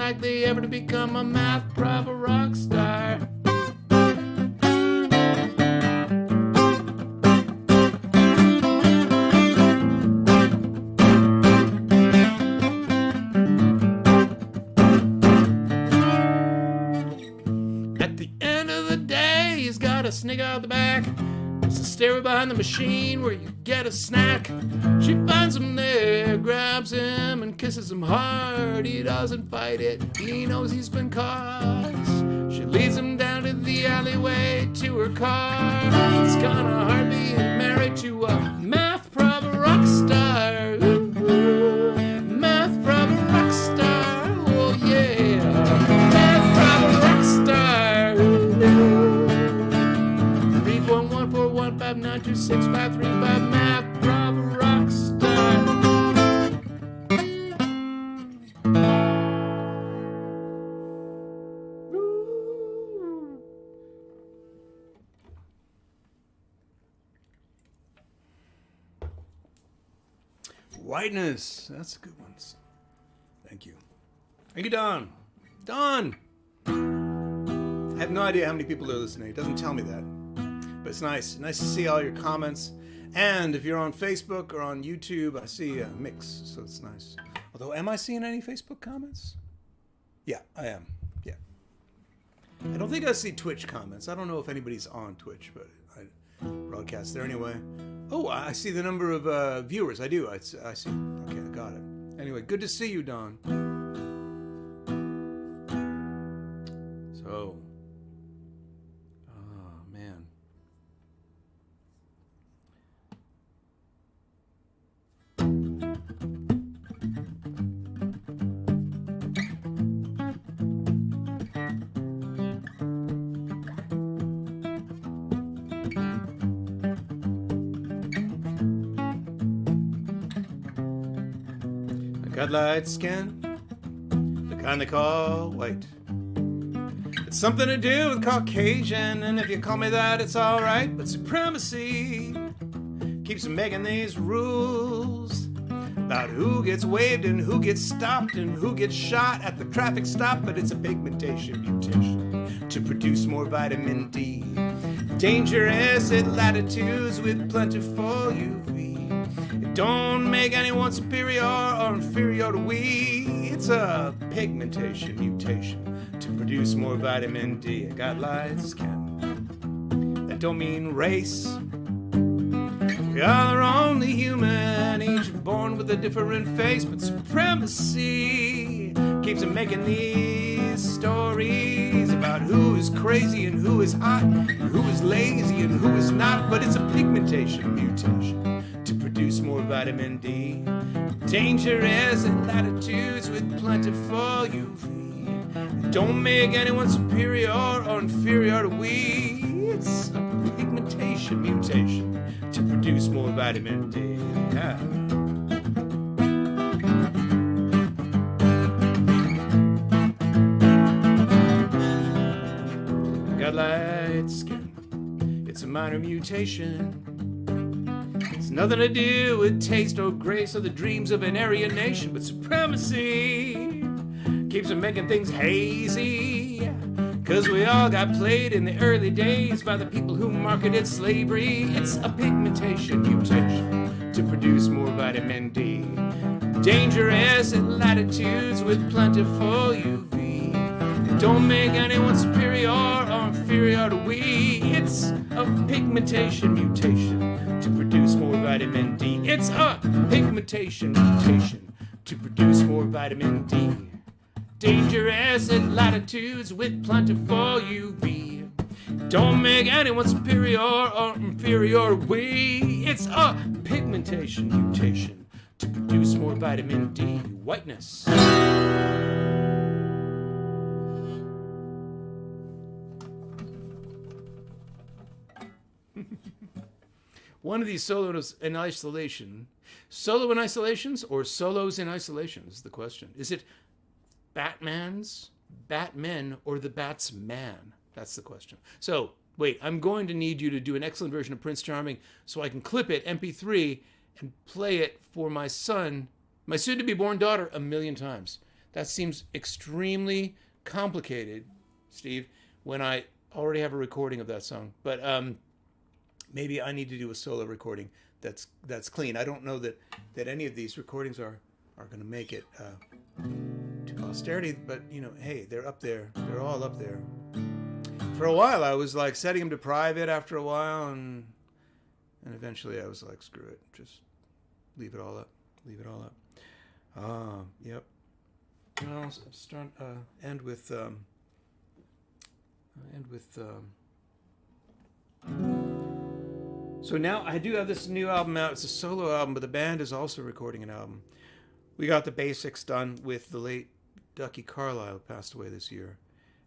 likely ever to become a math prof or rock star. At the end of the day, he's got a snake out the back. There's a stairway behind the machine where you get a snack. She finds him there, grabs him and kisses him hard. He doesn't fight it, he knows he's been caught. She leads him down to the alleyway to her car. It's kinda hard being married to a math prof rock star. Ooh, ooh, math prof rock star, oh yeah. Math prof rock star. Ooh, ooh. 3.141592653 math prof rock star. Whiteness. That's a good one. Thank you. Thank you, Don. Don! I have no idea how many people are listening. It doesn't tell me that. But it's nice. Nice to see all your comments. And if you're on Facebook or on YouTube, I see a mix, so it's nice. Although, am I seeing any Facebook comments? Yeah, I am. Yeah. I don't think I see Twitch comments. I don't know if anybody's on Twitch, but I broadcast there anyway. Oh, I see the number of viewers. I do. I see. Okay, I got it. Anyway, good to see you, Don. So, oh, man. I got light skin, the kind they call white. It's something to do with Caucasian, and if you call me that, it's alright. But supremacy keeps making these rules about who gets waved and who gets stopped and who gets shot at the traffic stop. But it's a pigmentation mutation to produce more vitamin D. Dangerous at latitudes with plentiful UV. It don't make anyone superior or inferior to we. It's a pigmentation mutation to produce more vitamin D. I got light skin. That don't mean race. We are only human, each born with a different face. But supremacy keeps on making these stories about who is crazy and who is hot, and who is lazy and who is not. But it's a pigmentation mutation to produce more vitamin D. Dangerous at latitudes with plentiful UV. Don't make anyone superior or inferior to we. It's a pigmentation mutation to produce more vitamin D. Yeah. I got light skin. It's a minor mutation. It's nothing to do with taste or grace or the dreams of an Aryan nation. But supremacy keeps on making things hazy. Cause we all got played in the early days by the people who marketed slavery. It's a pigmentation mutation to produce more vitamin D. Dangerous at latitudes with plentiful UV. Don't make anyone superior or inferior to we. It's a pigmentation mutation to produce more vitamin D. It's a pigmentation mutation to produce more vitamin D. Dangerous at latitudes with plentiful UV. Don't make anyone superior or inferior to we. It's a pigmentation mutation to produce more vitamin D. Whiteness. One of these solos in isolation. Solo in isolations or solos in isolation is the question. Is it Batman's, Batmen, or the Batsman? That's the question. So, wait, I'm going to need you to do an excellent version of Prince Charming so I can clip it, MP3, and play it for my son, my soon-to-be-born daughter, 1,000,000 times. That seems extremely complicated, Steve, when I already have a recording of that song. But maybe I need to do a solo recording that's clean. I don't know that any of these recordings are going to make it to posterity, but hey, they're up there. They're all up there. For a while, I was like setting them to private. After a while, and eventually, I was like, screw it, just leave it all up. Leave it all up. Yep. I'll start end with. So now I do have this new album out. It's a solo album, but the band is also recording an album. We got the basics done with the late Ducky Carlisle, who passed away this year.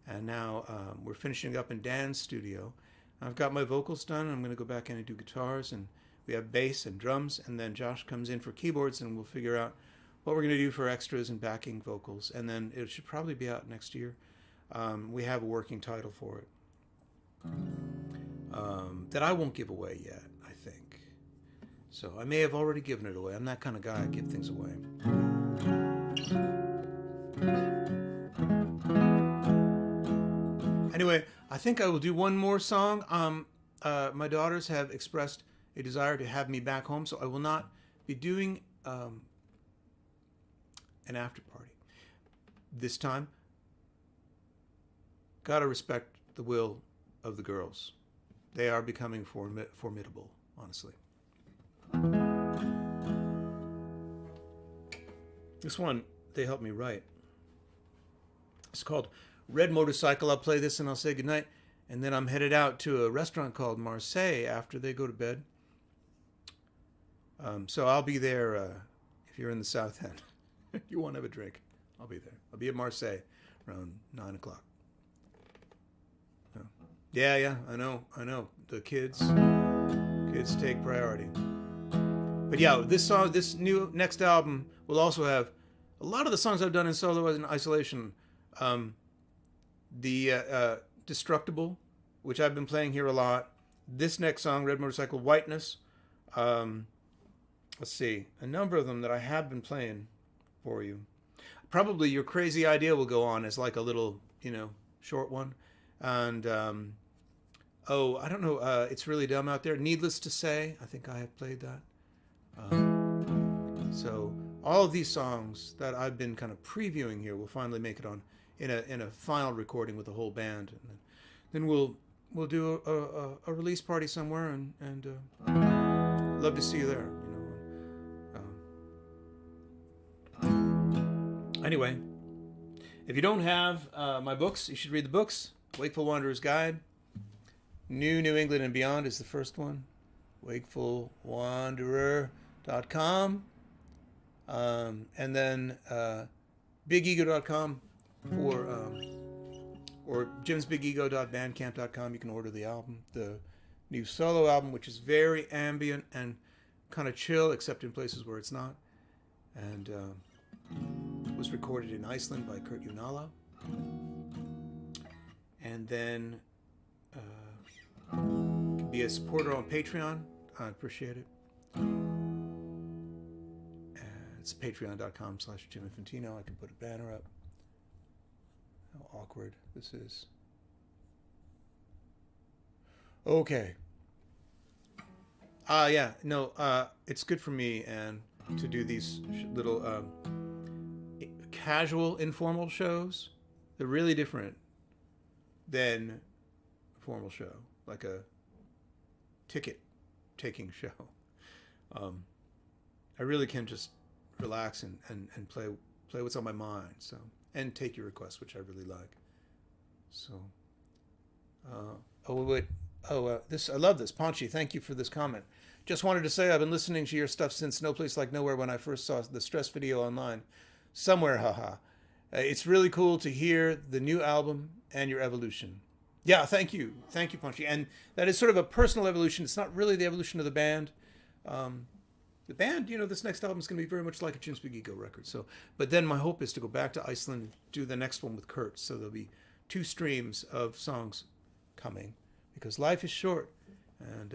And now we're finishing up in Dan's studio. I've got my vocals done. I'm going to go back in and do guitars. And we have bass and drums. And then Josh comes in for keyboards, and we'll figure out what we're going to do for extras and backing vocals. And then it should probably be out next year. We have a working title for it that I won't give away yet, I think. So I may have already given it away. I'm that kind of guy. I give things away. Anyway, I think I will do one more song. My daughters have expressed a desire to have me back home, so I will not be doing an after party this time. Gotta respect the will of the girls. They are becoming formidable, honestly. This one, they helped me write. It's called Red Motorcycle. I'll play this and I'll say goodnight. And then I'm headed out to a restaurant called Marseille after they go to bed. So I'll be there if you're in the South End. You want to have a drink, I'll be there. I'll be at Marseille around 9 o'clock. Yeah, I know. The kids take priority. But yeah, this song, this next album will also have a lot of the songs I've done in solo and isolation. The Destructible, which I've been playing here a lot. This next song, Red Motorcycle, Whiteness. Let's see, a number of them that I have been playing for you. Probably Your Crazy Idea will go on as like a little, short one. And I don't know. It's Really Dumb Out There. Needless to Say, I think I have played that. So all of these songs that I've been kind of previewing here will finally make it on in a final recording with the whole band, and then we'll do a release party somewhere, and love to see you there. Anyway, if you don't have my books, you should read the books. Wakeful Wanderer's Guide. New England and Beyond is the first one. WakefulWanderer.com. And then BigEgo.com or JimsBigEgo.bandcamp.com. You can order the album, the new solo album, which is very ambient and kind of chill, except in places where it's not. And was recorded in Iceland by Kurt Unala. And then be a supporter on Patreon. I appreciate it. It's patreon.com/JimInfantino. I can put a banner up. How awkward this is. Okay. It's good for me and to do these little casual, informal shows. They're really different than a formal show, like a ticket-taking show. I really can just relax and play what's on my mind. So, and take your requests, which I really like. So, this I love this. Paunchy, thank you for this comment. Just wanted to say I've been listening to your stuff since No Place Like Nowhere when I first saw the Stress video online. Somewhere, haha. It's really cool to hear the new album and your evolution. Yeah, thank you, Paunchy. And that is sort of a personal evolution. It's not really the evolution of the band. The band, this next album is going to be very much like a Jim's Big Ego record. So, but then my hope is to go back to Iceland and do the next one with Kurt. So there'll be 2 streams of songs coming because life is short and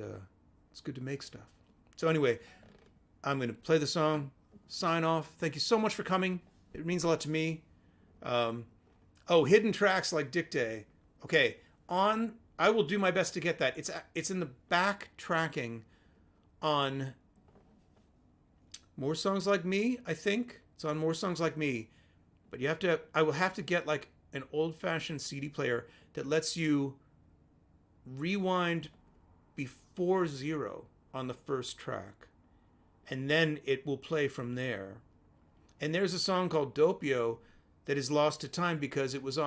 it's good to make stuff. So anyway, I'm going to play the song, sign off. Thank you so much for coming. It means a lot to me. Hidden tracks like Dick Day. Okay, I will do my best to get that. It's in the back tracking on More Songs Like Me, I think. It's on More Songs Like Me. But I will have to get like an old-fashioned CD player that lets you rewind before 0 on the first track. And then it will play from there. And there's a song called Doppio that is lost to time because it was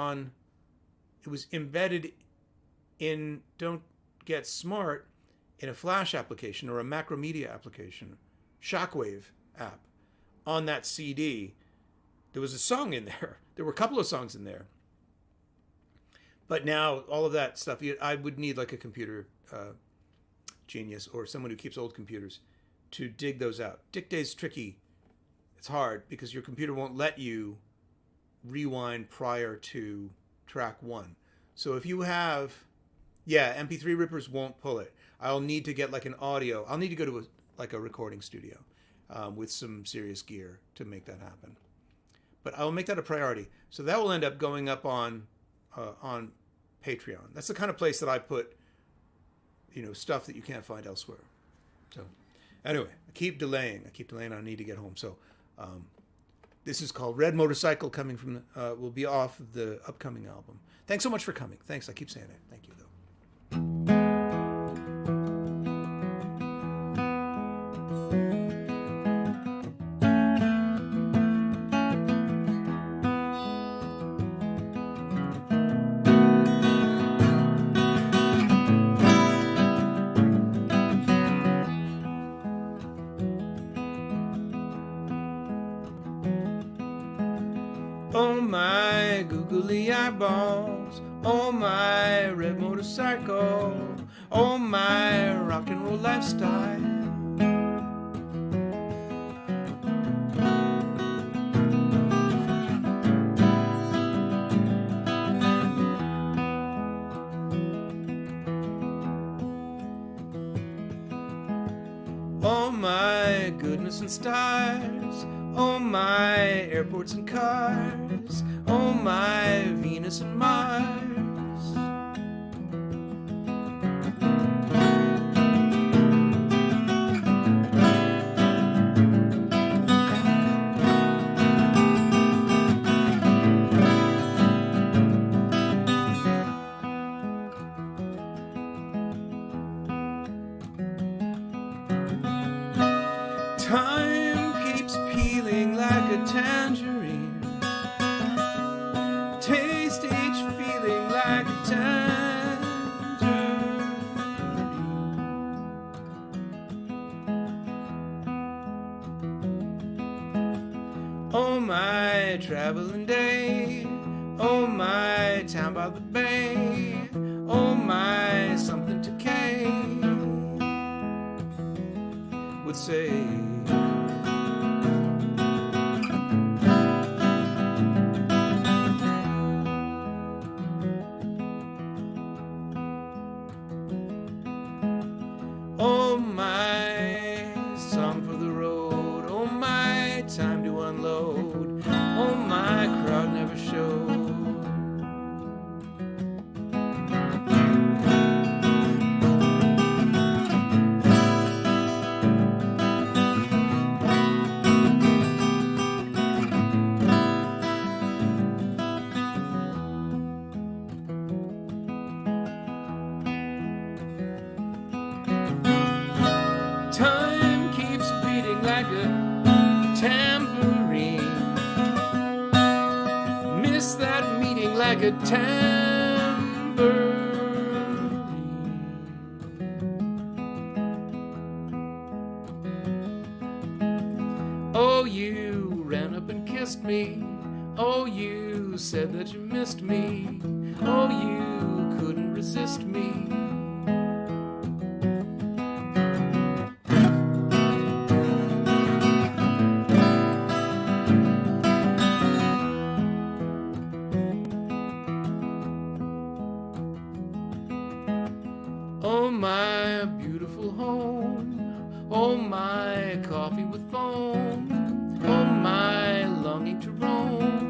embedded in Don't Get Smart in a Flash application or a Macromedia application, Shockwave app, on that CD. There was a song in there. There were a couple of songs in there. But now all of that stuff, I would need like a computer genius or someone who keeps old computers to dig those out. Dick Day's tricky. It's hard because your computer won't let you rewind prior to track 1. So if you have, MP3 rippers won't pull it. I'll need to get like an audio. I'll need to go to a recording studio with some serious gear to make that happen. But I'll make that a priority. So that will end up going up on Patreon. That's the kind of place that I put, stuff that you can't find elsewhere. So anyway, I keep delaying. I need to get home. So this is called Red Motorcycle, coming from will be off the upcoming album. Thanks so much for coming. Thanks. I keep saying it. Thank you, though. Oh my googly eyeballs, oh my red motorcycle, oh my rock and roll lifestyle. Oh my goodness and stars, oh my airports and cars, oh my Venus and Mars. Time keeps peeling like a tangerine, taste each feeling like a tangerine. Oh my traveling day, oh my town by the bay, oh my something to K would say. Oh my song for the road, oh my time to unload, oh my crowd never showed. Time keeps beating like a tambourine. Miss that meeting like a tambourine. Oh, you ran up and kissed me. Oh, you said that you missed me. Oh, you couldn't resist me. Oh my beautiful home, oh my coffee with foam, oh my longing to roam.